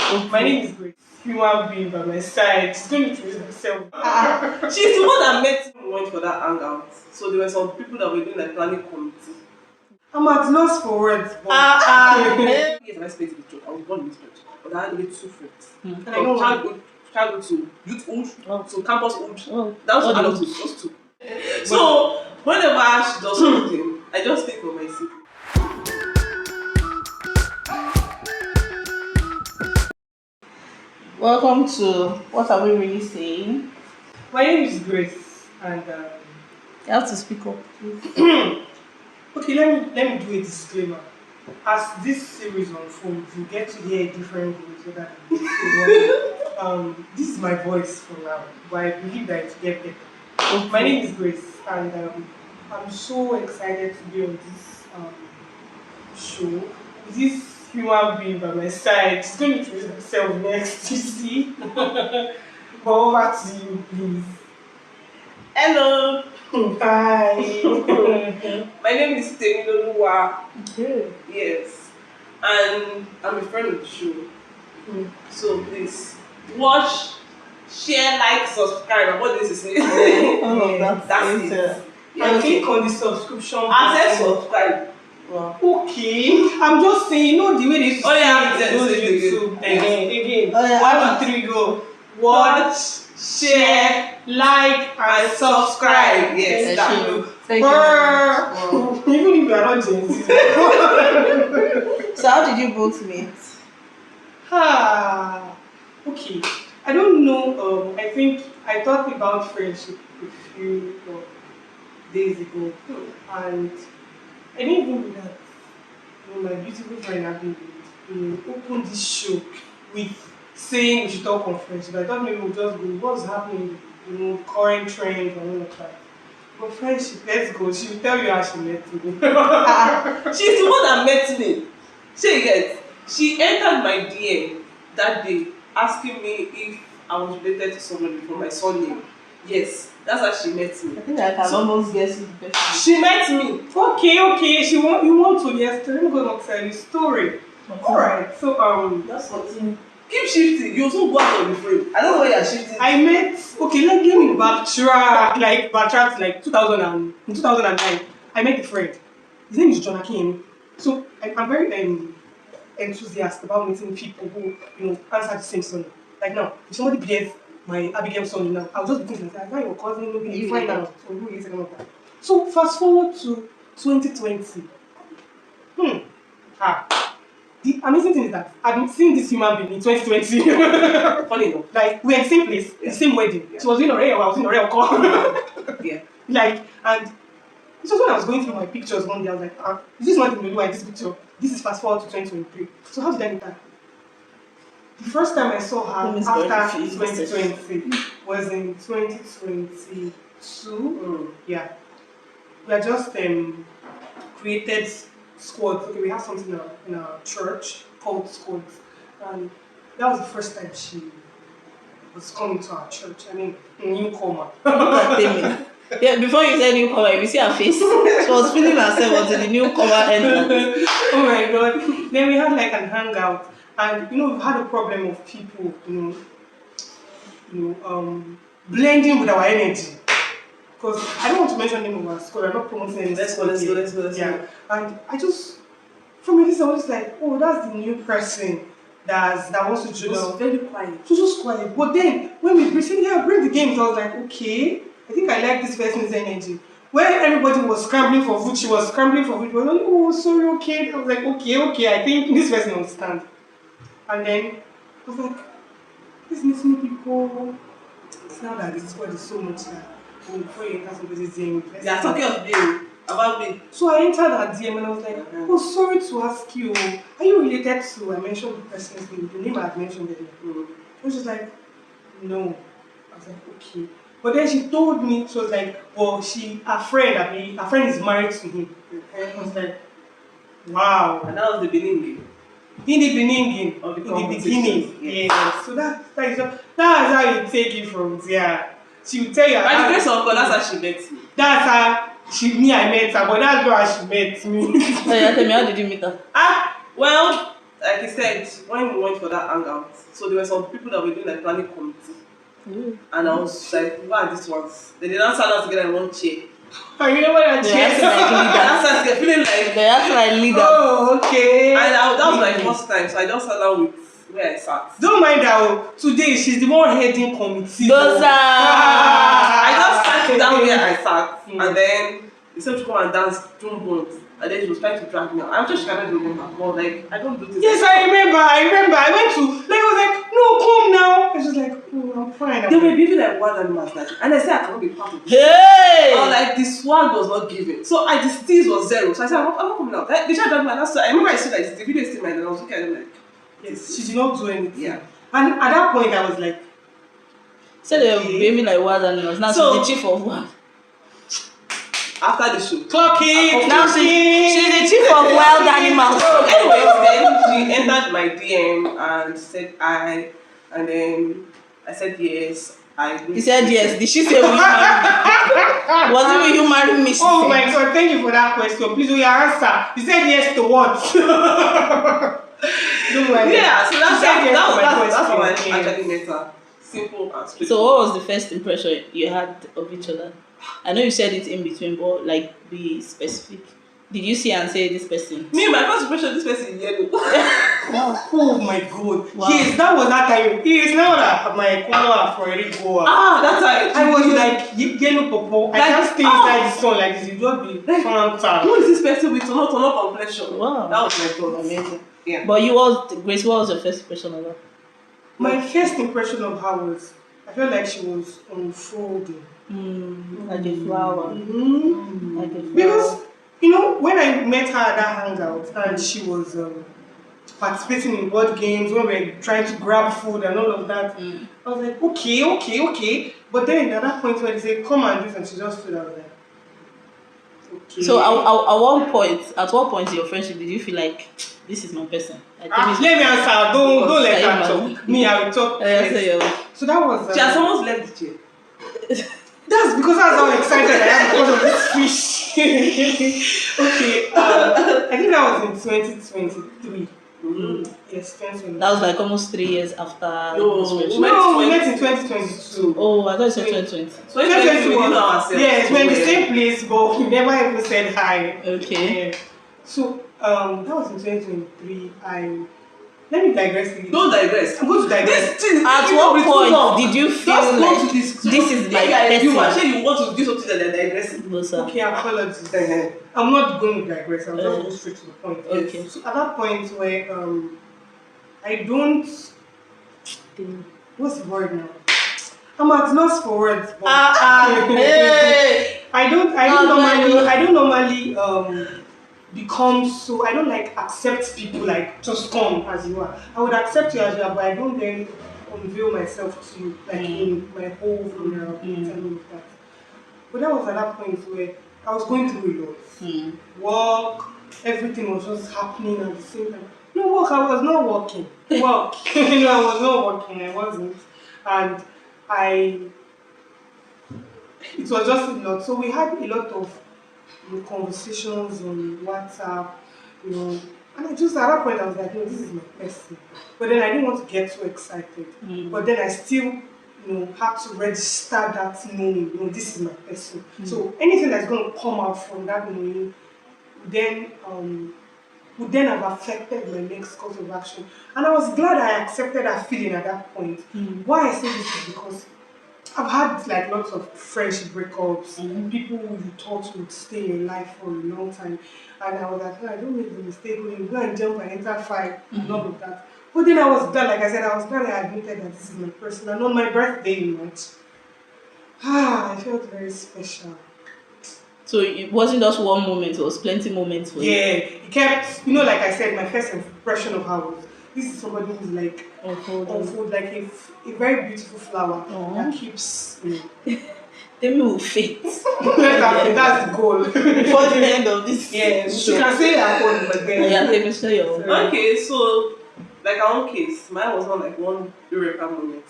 My name is Grace. Human being by my side. She's going to introduce herself. She's the one that met me. We went for that hangout. So there were some people that were doing like planning committee. I'm at loss for words. Yes, am I supposed to be true? I was born in this church, but I had only 2 friends. And I know Childhood to youth old, to campus old. That was Oh, adulthood, those 2. So whenever she does something, I just think of my secret. Welcome to What Are We Really Saying? my name is Grace, and You have to speak up. okay, let me do a disclaimer. As this series unfolds, you get to hear different voices. This is my voice for now, but I believe that it will get better. Okay. My name is Grace, and I'm so excited to be on this show. This human being by my side, she's going to introduce herself next, you see. But over to you, please. Hello, Hi. my name is Temi. Okay. Yes, and I'm a friend of the show. Mm. So please watch, share, like, subscribe. What this is saying? All of that. That's is, it. And click on the subscription I said button. subscribe. Wow. Okay, I'm just saying, the way they used to Oh, yeah, say it, yes, those yes, YouTube. Again. Oh, yeah. 1, 2, 3, go. Watch, share, like, and subscribe. Yes, Thank that. you. Thank you. Wow. Even if you are not Gen Z. So how did you both meet? Okay. I don't know. I think I thought about friendship a few days ago, and I didn't even know that my beautiful friend Abby opened this show with saying we should talk on friendship. I thought maybe we'll just go, what's happening, current trends and all of that. But friendship, let's go. She will tell you how she met me. She's the one that met me. She entered my DM that day asking me if I was related to somebody from my surname. Yes, that's how she met me. I think I can almost guess it better. She met me. Okay. You want to yesterday? I'm gonna tell you a story. Alright, so That's 14. Keep shifting. You also go out of the frame. I don't know why you're shifting. I met let me backtrack to like 2009. I met a friend. His name is John Akin. So I'm very enthusiastic about meeting people who answer the same surname. Like now, if somebody bears my Abigail's surname now, I'll just be thinking like, "Is your cousin? Maybe you find out." So who is it about that? So fast forward to 2020. The amazing thing is that I've been seeing this human being in 2020. Funny enough. Like we're in the same place, the same wedding. Yeah. She was doing Audiio, I was doing Audiio. Yeah. Like, and this was when I was going through my pictures one day. I was like, is this one thing to do like this picture? This is fast forward to 2023. So how did I meet her? The first time I saw her after 2020 was in 2022. Yeah. We had just created squads. Okay, we have something in our church called squads. And that was the first time she was coming to our church. I mean, a newcomer. Yeah, before you said newcomer, if you see her face, she was feeling herself until the newcomer entered. Oh my god. Then we had like an hangout. And we've had a problem of people, blending with our energy. Because I don't want to mention the name of our school, I'm not promoting any Let's go. Yeah. And I just, from this, I was like, oh, that's the new person that wants to She was join. very quiet. She was just quiet. But then, when we said, yeah, bring the games, I was like, okay, I think I like this person's energy. When everybody was scrambling for food, she was scrambling for food. She was like, oh, sorry, okay. I was like, okay, I think this person understands. And then, I was like, these new people, it's now that this world is so much that before you enter somebody's DM, They are talking of you, about me. So I entered her DM and I was like, oh, sorry to ask you, are you related to, I mentioned the person's name, the name I had mentioned earlier. And she was like, no. I was like, okay. But then she told me, she was like, well, her friend is married to him. And I was like, wow. And that was the beginning. In the beginning, Of the in the beginning, yes. So that's how you take it from there. She will tell you. By the grace of God, that's how she met me. That's how I met her, but that's not how she met me. So yeah, tell me, how did you meet her? Well, like he said, when we went for that hangout, so there were some people that were doing like planning committee. And I was like, what are these ones? They did not stand us together in one chair. I remember that They chair. acted like That's leaders. like feeling like, They acted like leaders. Oh, okay. and that was my first time, so I just sat down with where I sat. Don't mind that. Oh. Today she's the one heading committee. Those I just sat down where I sat, Mm. and then they said to come and dance drumbones, and then she was trying to drag me out. I'm just cannot remember, but like I don't do this. Yes, I remember. I went to like I was like, no, come now. And she was like, oh, I'm fine. They were behaving like wild animals, like, and I said I cannot be part of it. Hey! Or like the swag was not given, so the steez was zero. So I said I'm not coming out. Like, they tried to drag me out. That's why I remember I said like the video is still mine, and I was looking at them like, Yes, she did not do anything. yeah. And at that point, I was like, So they were behaving like wild animals. Now So- she's the chief of what? After the show. clock it. Now she's the chief of wild animals. So anyways, then she entered my DM and said and then I said yes. He said yes. Did she say will you marry me? Was it will you marry me? She Oh said. my God! Thank you for that question. Please, will you answer? You said yes to what? Don't worry. Yeah, so She said yes to my that's how I question. actually met her. Simple and straight. So what was the first impression you had of each other? I know you said it in between, but like be specific. Did you see and say this person? Me, my first impression, this person is yellow. Oh my God! Wow. Yes, that was that time. Yes, now that my color for already go up. That's how I was like yellow purple. I Like, can't stay inside the sun like this. You just be Like, fanta. who is this person with tono complexion? Wow. That was my thought. Amazing. Yeah. But you was Grace, what was your first impression of her? My first impression of her was I felt like she was unfolding. Like a flower. Mm-hmm. Like a flower. Because, you know, when I met her at that hangout and she was participating in board games, when we were trying to grab food and all of that, I was like, okay. But then at that point where they say, come and do this, and she just stood out there. Okay. So at what point in your friendship did you feel like this is my person? Like, let me answer. Don't let her Sorry, talk. Me, I will talk. Yes. So that was. She has almost left the chair. That's because that's how excited I am because of this fish. Okay, I think that was in 2023. Yes, 2023. That was like almost 3 years after No. this friendship. No, we met in 2022. Oh, I thought you said 2020. So it's like we didn't know ourselves. Yes, we're in the same place, but we never even said hi. Okay. Yeah. So that was in 2023. Let me digress a little. Don't digress. I'm going to digress. At what point did you feel Just go like to this. this is my Maybe I do. person? Actually, you want to do something that they're digressing. No, sir. Okay, apologies. I'm not going to digress. I'll just go straight to the point. Okay. So at that point where I don't. What's the word now? I'm at loss for words. But Hey. I don't normally become so. I don't like accept people like just come as you are. I would accept you as you are, but I don't then unveil myself to you like in my whole vulnerability and all of that. But that was at that point where I was going through a lot. Work, everything was just happening at the same time. No work, I was not working. Work, I was not working. I wasn't, and it was just a lot. So we had a lot of conversations on WhatsApp, and I just at that point I was like, no, this is my person. But then I didn't want to get too excited. But then I still, had to register that knowing, this is my person. So anything that's going to come out from that knowing, then would then have affected my next course of action. And I was glad I accepted that feeling at that point. Why I say this is because I've had like lots of friendship breakups, people who you thought would stay in your life for a long time. And I was like, no, I don't make the mistake when you go and jump and enter fire and all of that. But then I was glad, like I said, I was glad I admitted that this is my person. And on my birthday in March, I felt very special. So it wasn't just one moment, it was plenty moments for you. Yeah, it kept, like I said, my first impression of her was, this is somebody who's like, unfold, like a very beautiful flower that keeps, Temi will fade. That's the goal. Before the end of this. Yeah, she can say her own, but then. Yeah, Temi, share your own. Okay, so like our own case, mine was not like one eureka moment.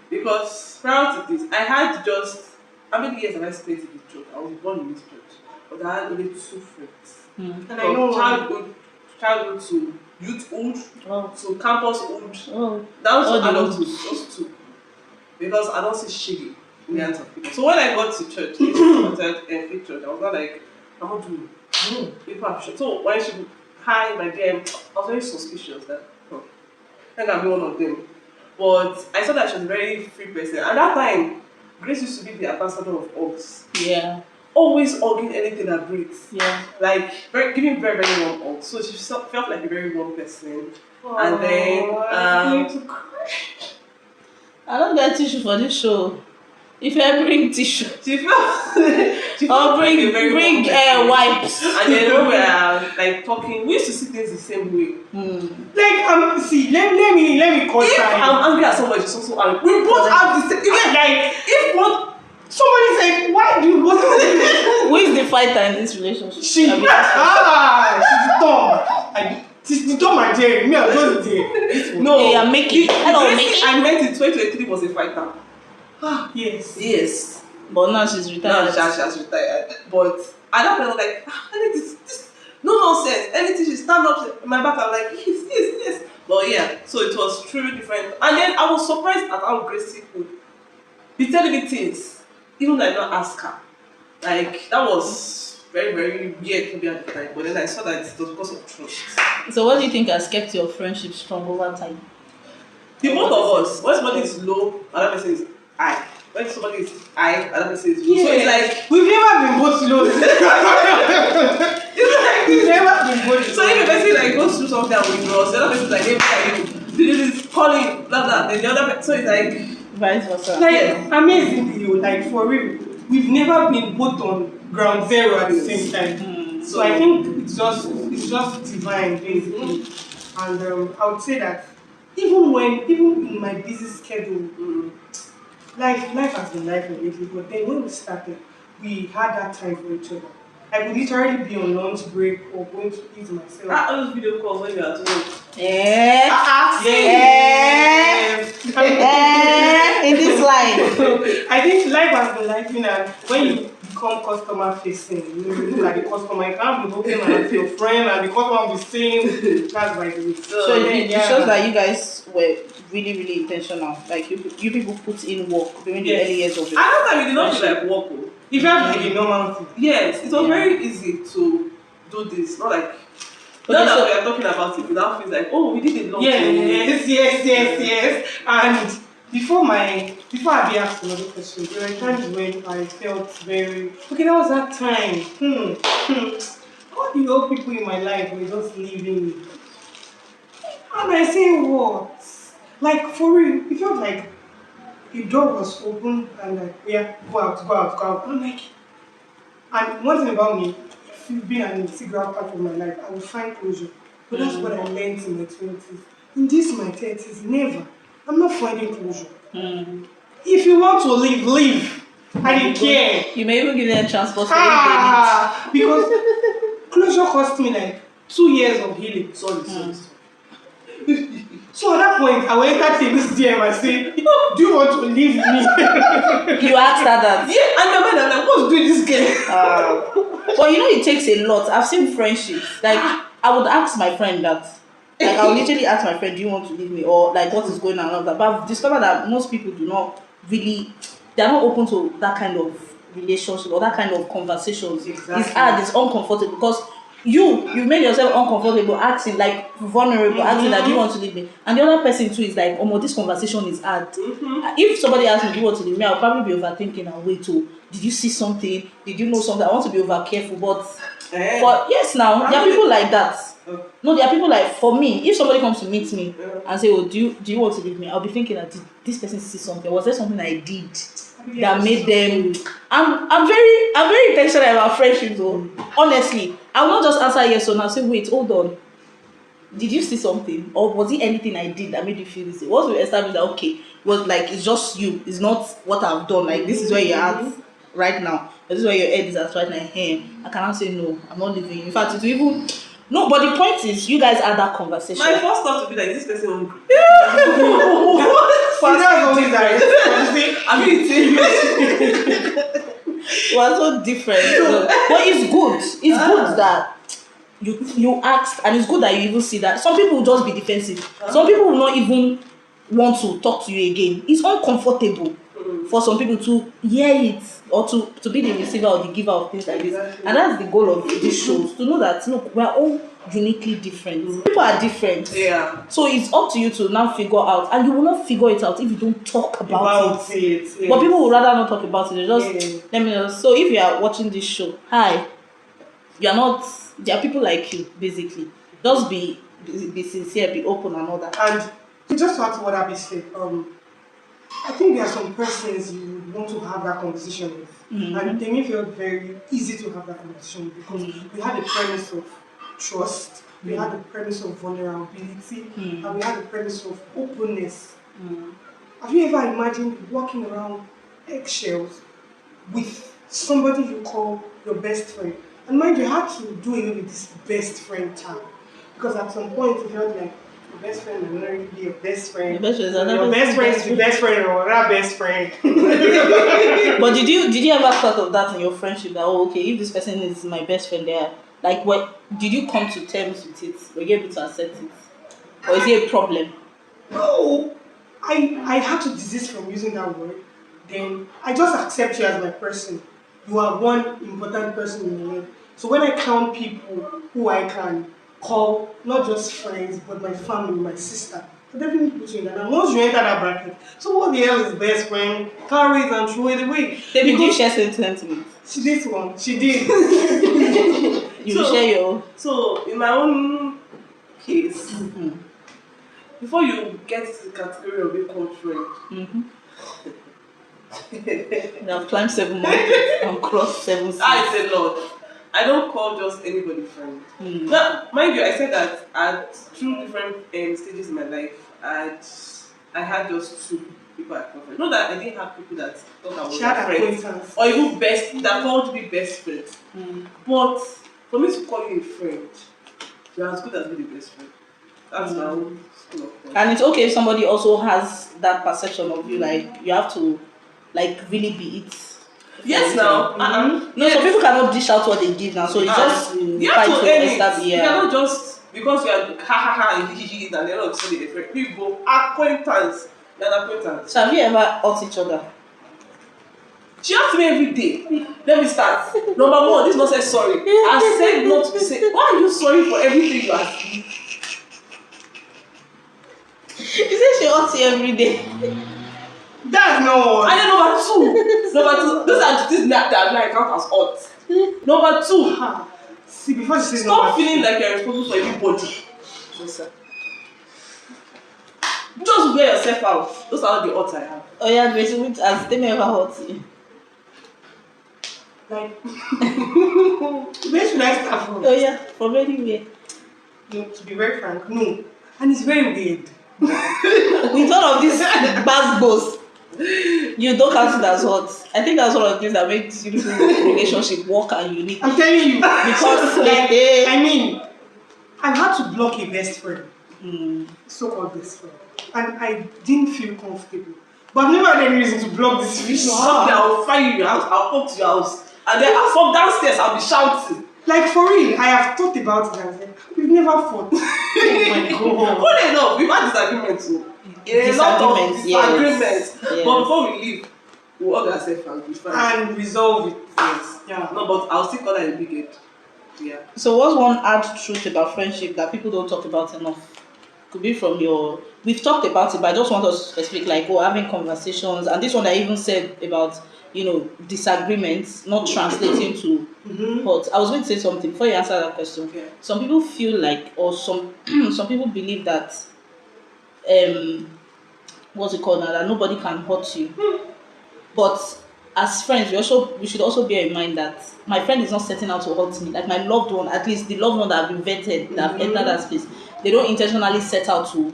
Because prior to this, I had just, how many years have I spent in this church? I was born in this church, but I had only 2 friends. And I know childhood to youthhood Oh. to campushood. Oh. Down All to the adulthood, those two. Because I don't see shiggy in the hands of people. So when I got to church, I started faith church, I was not like, I'm not doing people are sure. So when she would hi my DM, I was very suspicious that I think I'll be one of them. But I saw that she was a very free person. At that time, Grace used to be the ambassador of hugs. Yeah. Always hugging anything that breathes. Yeah. Like giving very, very warm hugs. So she felt like a very warm person. And then I'm going to cry. I don't get tissue for this show. If I bring tissue, she felt or like a very bring warm person. wipes. And then when we were like talking, we used to see things the same way. Like see, let me call If time. I'm angry at somebody, she's also angry. We both have the same. Like if one Somebody said, why do you both Who is the fighter in this relationship? she's the Tom. She's the Tom and Jerry. Me, I'm just there. no, Hey, I'm making. Hello, Gracie making. I met in 2023 was a fighter. Yes. Yes. But now she's Now retired. she has retired. But at that point, I was like, this, no nonsense. Anything she stand up in my back, I'm like, yes. But yeah, so it was truly different. And then I was surprised at how Gracie could be telling me things, even though I did not ask her. Like, that was very, very weird for me at the time. But then I saw that it was because of trust. So what do you think has kept your friendship strong over time? The both of us, when somebody is low, another person is high. When somebody is high, another person is low. Yeah. So it's like, we've never been both low. We've never been both so if a person like goes through something and withdraws, the other person is like, hey, how are you? This is calling, blah blah. Then the other person, so it's like, Vice versa. like amazingly, like for real, we've never been both on ground zero at the same time. So I think it's just divine basically, and I would say that even in my busy schedule, life has been life lately. But then when we started, we had that time for each other. I could literally be on lunch break or going to eat myself. all those video calls when you are at home. In this life. I think life has been like, when you become customer facing, you look at the customer, you can't be looking at your friend and the customer will be saying, that's like it. So it shows that you guys were really, really intentional. Like you people put in work during the early years of your At that time, we did not feel like work. It felt like a normal thing. Yes, it was very easy to do this. Not like, now that we are talking about it, without feels like, oh, we did a lot. Yes. And before I be asked another question, there were times when I felt very, okay, that was that time. All the old people in my life were just leaving me. And I say, what? Like, for real, it felt like the door was open and like, yeah, go out. I'm like, and one thing about me, if you've been an integral part of my life, I will find closure. But that's what I learned in my 20s. In this, my 30s, never. I'm not finding closure. If you want to leave. I didn't care. You may even give them a transport for if because closure cost me like 2 years of healing. Sorry. So at that point, I went back to this DM and said, do you want to leave me? You asked her that. Yeah, and the man, I'm like, what's doing this girl? But it takes a lot. I've seen friendships. Like, I would ask my friend that. Like, I would literally ask my friend, do you want to leave me? Or, like, what is going on? And all that. But I've discovered that most people do not really, they're not open to that kind of relationship or that kind of conversations. Exactly. It's hard, it's uncomfortable because you've made yourself uncomfortable acting like vulnerable, acting like, do you want to leave me? And the other person too is like, this conversation is hard. If somebody asks me, do you want to leave me? I'll probably be overthinking and wait till, did you see something? Did you know something? I want to be over careful, but yes, now there are people like that. No, there are people like, for me, if somebody comes to meet me and say, do you want to leave me? I'll be thinking that, did this person see something? Was there something I did that made them? I'm very intentional about friendships though. Honestly, I will not just answer yes or no. I'll say, wait, hold on. Did you see something? Or was it anything I did that made you feel this way? Once we establish that, okay, was like, it's just you, it's not what I've done. Like, this is where you're at right now. This is where your head is at right now. Hey, I cannot say no, I'm not leaving you. In fact, it will even. No, but the point is, you guys had that conversation. My first thought would be like, this person hungry. We're so different. But it's good. It's good that you asked, and it's good that you even see that. Some people will just be defensive. Some people will not even want to talk to you again. It's uncomfortable for some people to hear it or to be the receiver or the giver of things like this. And that's the goal of these shows, to know that look, we're all uniquely different. People are different. Yeah. So it's up to you to now figure out, and you will not figure it out if you don't talk about it. Yes. But people would rather not talk about it. They just let me know. So if you are watching this show, hi, you are not. There are people like you, basically. Just be sincere, be open, and all that. And just to add to what Abby said, I think there are some persons you would want to have that conversation with, and they may feel very easy to have that conversation with because we had a premise of trust, we had a premise of vulnerability, and we had a premise of openness. Have you ever imagined walking around eggshells with somebody you call your best friend? And mind you, had to do it with this best friend tag. Because at some point you felt like your best friend will not really be your best friend. Your best friend is your best friend or our best friend. But did you ever thought of that in your friendship that okay, if this person is my best friend there, like what did you come to terms with it? Were you able to accept it? Or is it a problem? No. I had to desist from using that word. Then I just accept you as my person. You are one important person in my life. So when I count people who I can call not just friends but my family, my sister, so definitely put you in that. And once you enter that bracket, so what the hell is best friend? Carry it and throw it away. Did you share sentiments? She did one. She did. You share your. So in my own case, before you get to the category of being called friend. You have climbed 7 mountains and crossed 7 seas. It's a lot. I don't call just anybody friend. Now, mind you, I said that through different stages in my life, I had just 2 people I called friends. Not that I didn't have people that thought I was my friend, or even that called me best friend. But for me to call you a friend, you're as good as being the best friend. That's my own school of thought. And it's okay if somebody also has that perception of you, like you have to like really be it. Yes, now. No, some people cannot dish out what they give now, so it's just you have to earn it. You cannot just because you are and and then all of a sudden a friend. People acquaintance, you're an acquaintance. So have you ever hurt each other? She asks me every day. Let me start. Number 1, this man says sorry. I said not to say. Why are you sorry for everything you ask me? You say she hurts you every day. That's no. And then number 2, those are things that I count as hot. Number 2, see before she says stop feeling like you're responsible for everybody. Listen. Just wear yourself out. Those are all the odds I have. Oh yeah, Gracie, has Temi ever hurt you? Like, where should I start from? Oh yeah, from anywhere. No, to be very frank, no. And it's very weird. With all of these bad boss, you don't count it as hot. I think that's one of the things that makes beautiful relationship work and unique. I'm telling you. Because like, I mean, I've had to block a best friend. So-called best friend. And I didn't feel comfortable. But I've never had any reason to block this fish. Someday I'll find you in your house, I'll come to your house. And then from downstairs I'll be shouting. Like for real, I have thought about it and said, we've never fought. Oh my god. Funny enough, we've had disagreements too. A lot of disagreements. Yes. But before we leave, we'll hug ourselves and be fine. And resolve it. Yes. Yeah. No, but I'll still call her a big head. Yeah. So what's one hard truth about friendship that people don't talk about enough? Could be from your. We've talked about it, but I just want us to specific, like having conversations, and this one I even said about disagreements not translating to hurt. I was going to say something before you answer that question. Okay. Some people feel like, or some people believe that what's it called now, that nobody can hurt you. But as friends, we should also bear in mind that my friend is not setting out to hurt me. Like my loved one, at least the loved one that have been vetted, that have entered that space, they don't intentionally set out to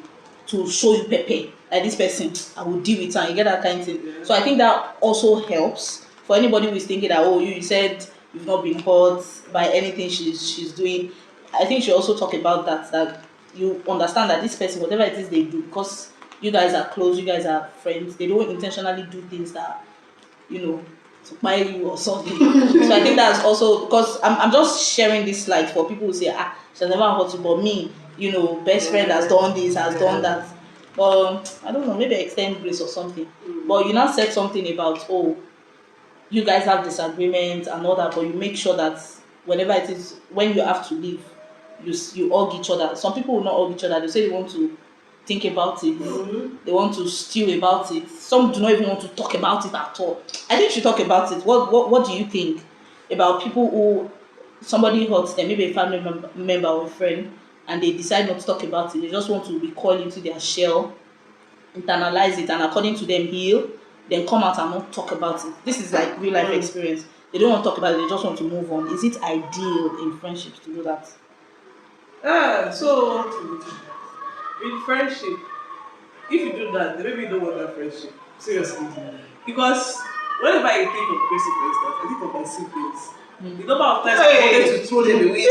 show you pepe. Like this person, I will deal with her. You get that kind of thing. Yeah. So I think that also helps for anybody who is thinking that you said you've not been hurt by anything she's doing. I think she also talk about that you understand that this person, whatever it is they do, because you guys are close, you guys are friends, they don't intentionally do things that to buy you or something. So I think that's also because I'm just sharing this light for people who say, she's never hurt you, but me, best friend has done this, has done that. But I don't know, maybe extend grace or something. But you now said something about, you guys have disagreements and all that, but you make sure that whenever it is, when you have to leave, you hug each other. Some people will not hug each other. They say they want to think about it. They want to stew about it. Some do not even want to talk about it at all. I think you should talk about it. What do you think about people who somebody hurts them, maybe a family member or a friend, and they decide not to talk about it? They just want to recoil into their shell, internalize it, and according to them heal, then come out and not talk about it. This is like real life experience. They don't want to talk about it, they just want to move on. Is it ideal in friendships to do that? So in friendship, if you do that, then maybe you don't want that friendship. Seriously. Because whenever I think of Gracie, for instance, I think of my siblings. The number of times I wanted to throw them away.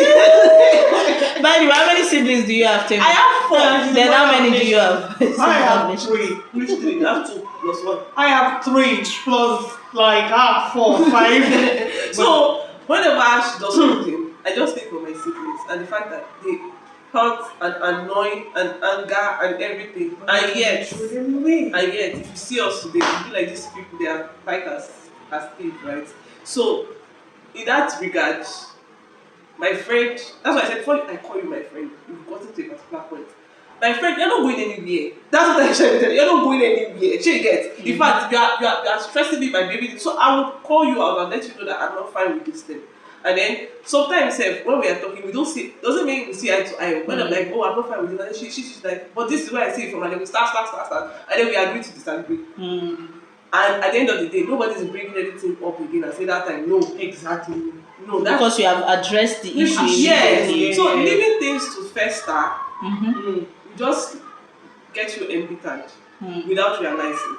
By the way, how many siblings do you have, Temi? I have 4. Then how many do you have? I have 3. Which 3? I have 2 plus 1. I have 3 plus like 4, 5. So whenever she does something, I just think of my siblings and the fact that they hurt and annoy and anger and everything. And yet, if you see us today, you feel like these people, they are fighters as thieves, right? So in that regard, my friend, that's why I said before I call you my friend, you've gotten to a particular point. My friend, you're not going anywhere. That's what I'm trying to tell you. You're not going anywhere. You get. In fact, you are stressing me, my baby. So I will call you out and let you know that I'm not fine with this thing. And then sometimes when we are talking, we don't see, doesn't mean we see eye to eye. When I'm like, I'm not fine with it, and she's like, but this is where I see it from, and then we start, and then we agree to disagree. And at the end of the day, nobody's bringing anything up again and say that time, no, exactly. No, that's because you have addressed the issue. Yes. So leaving things to fester, just get you embittered without realizing.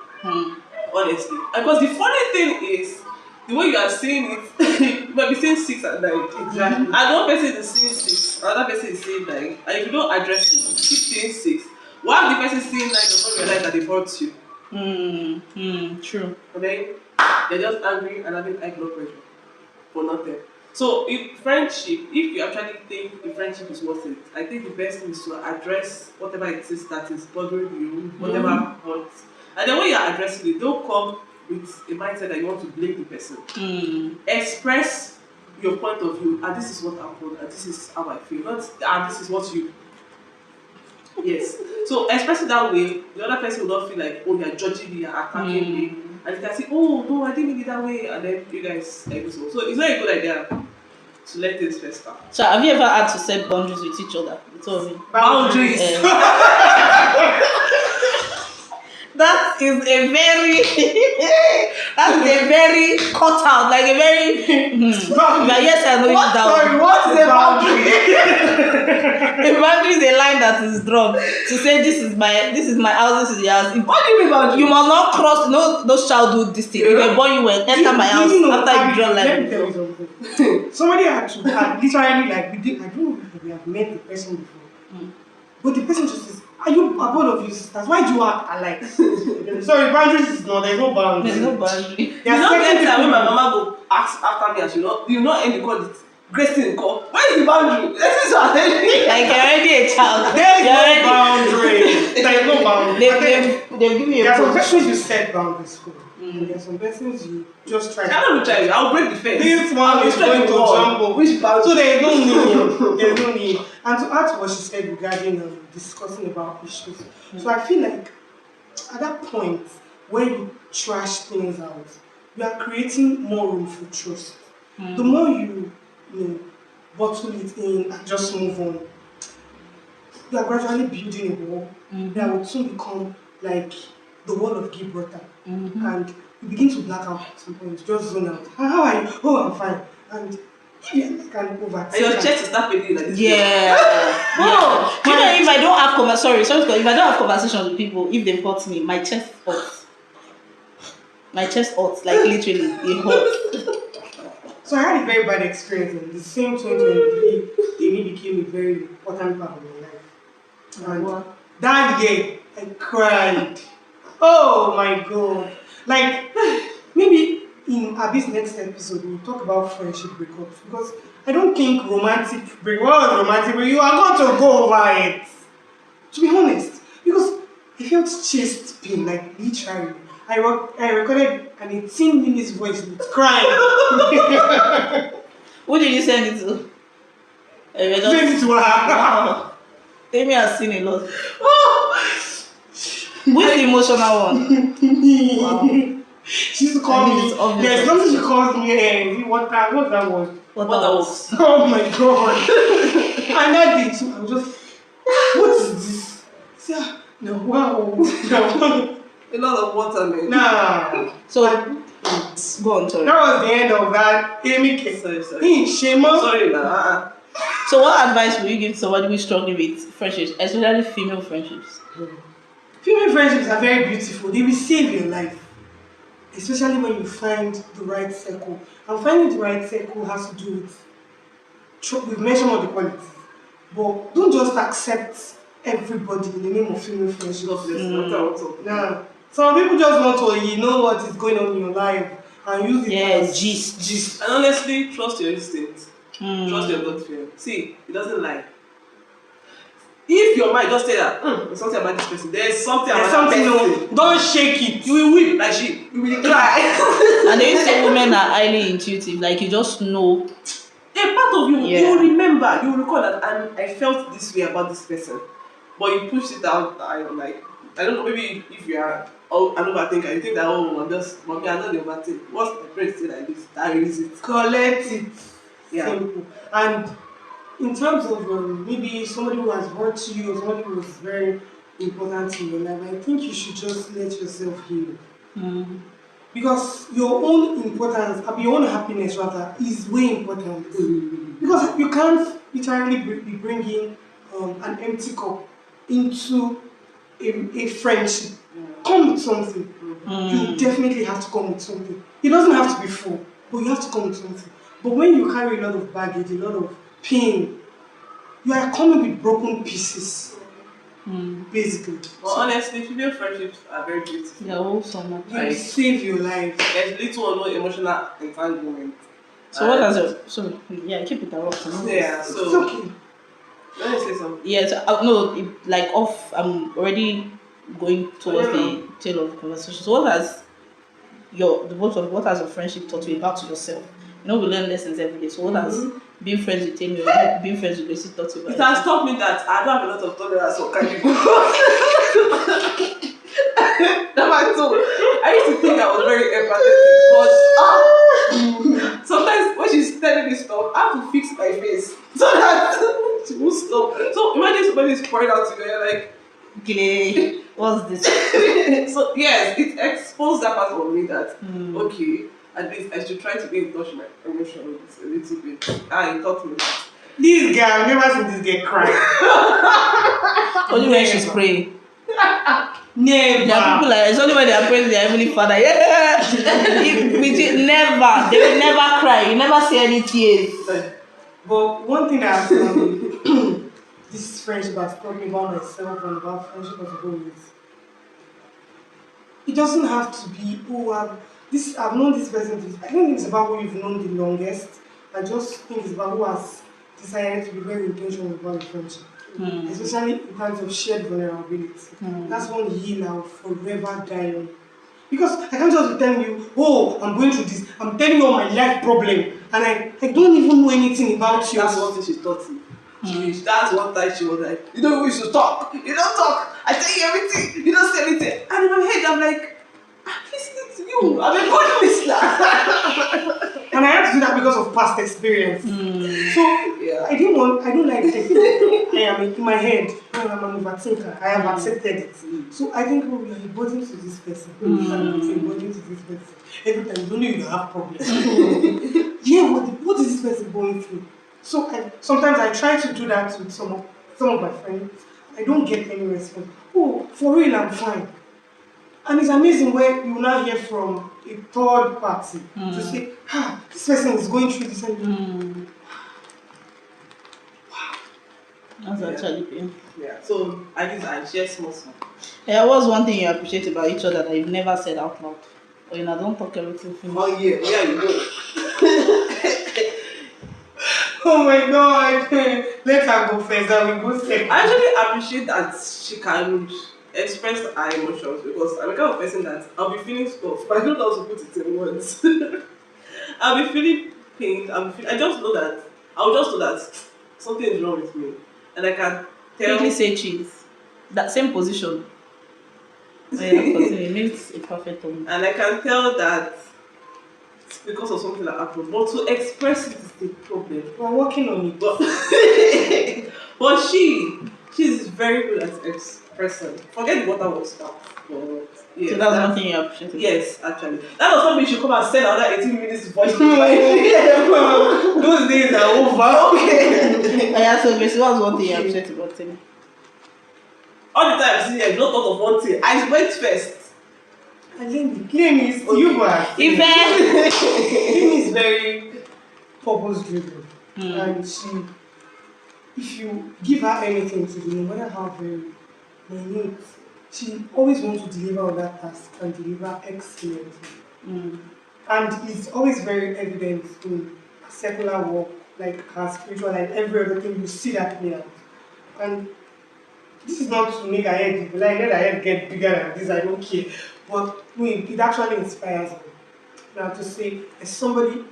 Honestly. Because the funny thing is, the way you are saying it, you might be saying 6 and 9. Exactly. And one person is saying 6, another person is saying 9. And if you don't address it, keep saying 6. While the person saying 9 does not realize that they hurt you. True. And then they're just angry and having high blood pressure for nothing. So in friendship, if you actually think the friendship is worth it, I think the best thing is to address whatever it is that is bothering you, whatever hurts. And then when you are addressing it, don't come with a mindset that you want to blame the person. Express your point of view, and this is what happened, and this is how I feel. Not, and this is what you. Yes. So express it that way, the other person will not feel like, oh, you're judging me, you're attacking me. And you can say, oh, no, I didn't mean it that way. And then you guys like so. So it's not a good idea to let things fester. So have you ever had to set boundaries with each other? Boundaries. That is a very cut out, like a very but yes, I know it's down. Sorry, what is a boundary? A boundary is a line that is drawn to say this is my house, this is your house. What do you mean boundary? You must not cross those childhood this thing. If you're born, you will enter my house after you draw line. Let me tell you something. Somebody had literally like I don't know if we have met the person before. But the person just says, are you both of you sisters? Why do you act alike? Sorry, boundaries is not, there's no boundary. There's no boundary. You don't get that when my mama go ask after me and you not end the call it Gracie and call. Where is the boundary? This is what like you're already a child. There's no boundary. There's no boundary. They've given you there a are some position. persons you set boundaries for. There are some persons you just try. I don't try you. I'll break the fence. This one is going to jump. Which boundary? So there is no need. There's no need. And to add to what she said regarding discussing about issues. So I feel like at that point when you trash things out, you are creating more room for trust. The more you bottle it in and just move on, you are gradually building a wall that will soon become like the wall of Gibraltar. And you begin to black out at some point, just zone out. How are you? Oh, I'm fine. And if you can overtake. And your chest will start paying like this. Yeah. No. Do you know if I don't have if I don't have conversations with people, if they hurt me, my chest hurts. My chest hurts, like literally, it hurts. So I had a very bad experience in the same 2023. Temi became a very important part of my life. And that year, I cried. Oh my God. Like, maybe in Abby's next episode, we'll talk about friendship breakups because I don't think romantic break. Well, romantic break, you are going to go over it. To be honest, because I felt chest pain, like literally. I recorded an 18 minutes voice note crying. Who did you send it to? Send it to her. Wow. Temi has seen a lot. Who's the emotional one? Wow. She used to call me. There's something she calls me. What's that word? What else? Oh my god. And that day, so I was just, what is this? No, wow. No. A lot of water, man. Nah. So, go on, sorry. That was the end of that. Amy came. Sorry. Shema. Sorry, nah. So, what advice would you give to somebody who's struggling with friendships, especially female friendships? Female friendships are very beautiful. They will save your life. Especially when you find the right circle. And finding the right circle has to do with, we've mentioned all the qualities. But don't just accept everybody in the name of female friendship. Nah. Some people just want to, what is going on in your life and use it as gist. And honestly, trust your instinct. Trust your gut feel. See, it doesn't lie. If your mind just say that, there's something about this person, there's something about that person. Don't shake it. You will weep like she. You will cry. And they say women are highly intuitive. Like you just know. A part of you, Yeah. you will remember, you will recall that I felt this way about this person. But you push it out. I don't know, maybe if you are an overthinker, you think that, mommy, I know the overthink. What's my brain say like this? That release it. Collect it. Yeah. Simple. And in terms of maybe somebody who has hurt you or somebody who is very important in your life, I think you should just let yourself heal. Because your own importance, your own happiness rather, is way important. Because you can't literally be bringing an empty cup into a friendship. Come with something. You definitely have to come with something. It doesn't have to be full, but you have to come with something. But when you carry a lot of baggage, a lot of pain, you are coming with broken pieces, basically. But honestly, female friendships are very beautiful. They're awesome. They will save your life. There's little or no emotional entanglement. So what does it? So keep it around. Yeah, It's so okay. let me say something. Yes, I'm already going towards the tail of the conversation. So what has what has your friendship taught you about yourself? We learn lessons every day. So what has being friends with Temi or being friends with Gracie taught you about It has yourself? taught me that I don't have a lot of tolerance for kind people. Number two, I used to think I was very empathetic, but sometimes when she's telling me stuff, I have to fix my face so that she won't stop. So imagine somebody is pouring out to you, you're like, Okay, what's this? so yes, it exposed that part of me that okay, at least I should try to be in touch with my emotions a little bit. And it taught me that. This guy, I've never seen this girl cry. Only when she's praying. Never. There are people like it's only when they are praying to their heavenly Father. Yeah, never. They will never cry. You never see any tears. But one thing that this friendship has taught me about myself and about friendship as a whole is it doesn't have to be I've known this person. I don't think it's about who you've known the longest. I just think it's about who has decided to be very intentional about the friendship. Especially in terms of shared vulnerability. That's one hill I'll forever die on. Because I can't just be telling you, I'm going through this. I'm telling you all my life problem. And I don't even know anything about you. That's one thing she taught me. That's one time she was like, you don't wish to talk. You don't talk. I tell you everything. You don't say anything. And in my head, I'm like, I'm listening to you. I'm a good listener. And I had to do that because of past experience. So yeah. I don't like it. I am in my head. I'm an overthinker. I have accepted it. So I think we are a burden to this person. I'm a burden to this person. Every time, only you have problems. Yeah, what is this person going through? So sometimes I try to do that with some of my friends. I don't get any response. Oh, for real, I'm fine. And it's amazing where you now hear from a third party to say, this person is going through this. And Wow. That's actually painful. Yeah. So I share small. Yeah, what's one thing you appreciate about each other that you've never said out loud? Oh, you know, don't talk everything finish. Oh yeah, you know. Oh my god. Let her go first and we go second. I actually appreciate that she can express her emotions because I'm the kind of person that I'll be feeling stuff, but I don't know how to put it in words. I'll be feeling pain. I just know that I'll just know that something is wrong with me, and I can tell. Quickly say cheese. That same position. Oh, yeah, continue. It makes a perfect one. And I can tell that it's because of something that happened. But to express it is the problem. We're working on it. But she's very good at expressing. Forget the water was stuff. But yeah, So that's one thing you appreciate. Yes, actually. That was something you should come and send another 18 minutes voice. Those days are over. Okay. Oh, yeah, so Gracie, what's one thing you appreciate about Temi? All the time, see, I've not thought of one thing. I went first. And claim is you were. Claim is very purpose driven. And if you give her anything to do, no matter how very minute, she always wants to deliver on that task and deliver excellently. And it's always very evident in secular work, like her spiritual, like every other thing, you see that play out. And this is not to make her head big, like let her head get bigger than this, I don't care. But no, it actually inspires me. Now to say, as somebody,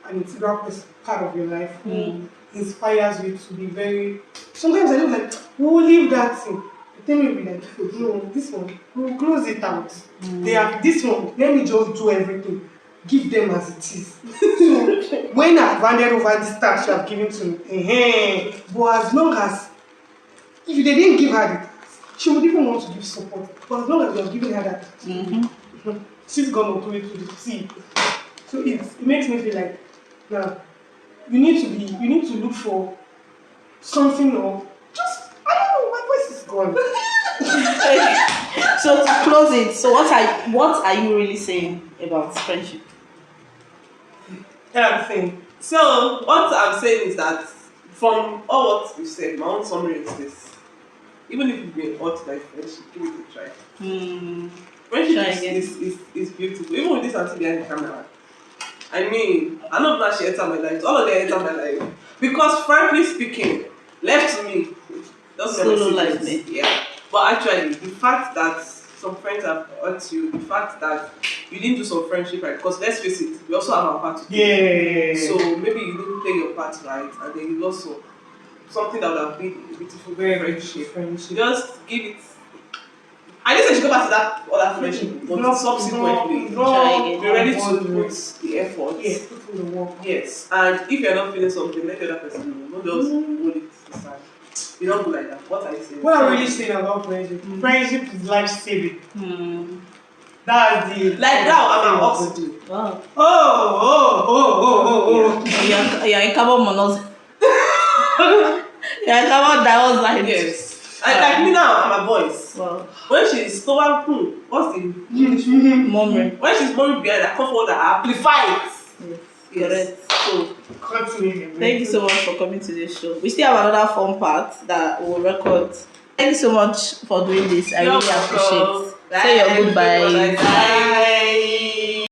an integral part of your life who inspires you to be very. Sometimes I look like, we'll leave that thing. Tell me, be like, no, this one, we'll close it out. They are this one, let me just do everything. Give them as it is. So when I've handed over this task you have given to me, but as long as if they didn't give her the task, she would even want to give support. But as long as you have given her that, she's gonna do it to the T. So it makes me feel like now you need to look for something or just I don't know, my voice is gone. So to close it, so what are you really saying about friendship? Yeah, I'm saying. So what I'm saying is that from all what you said, my own summary is this. Even if you've been hurt by friendship, give it a try. Friendship is beautiful. Even with this auntie behind the camera. I mean, I know that she entered my life. All of them entered my life. Because frankly speaking, left to me, that's solo life, mate. Yeah. But actually, the fact that some friends have hurt you, the fact that you didn't do some friendship right, because let's face it, we also have our part to do. Yeah. So maybe you didn't play your part right, and then you also something that would have been a beautiful friendship. Just give it. I didn't say you go back to that other friendship, but subsequently, be ready to put the effort. Yes, put in the work. Yes, and if you're not feeling something, let the other person know. Don't just hold it aside. You don't do like that. What I say. What I'm really saying about friendship, friendship is life saving. That's the like now I'm an oxygen. Wow. Oh. You're in carbon monoxide. You're in carbon dioxide. Yes. Like me now, I'm a voice. Wow. When she's so what's the Murmuring. when she's murmuring behind, I come forward and amplify it. Yes. Correct. So Thank you so much for coming to this show. We still have another fun part that we'll record. Thank you so much for doing this. I really appreciate it. Say your goodbye. Bye.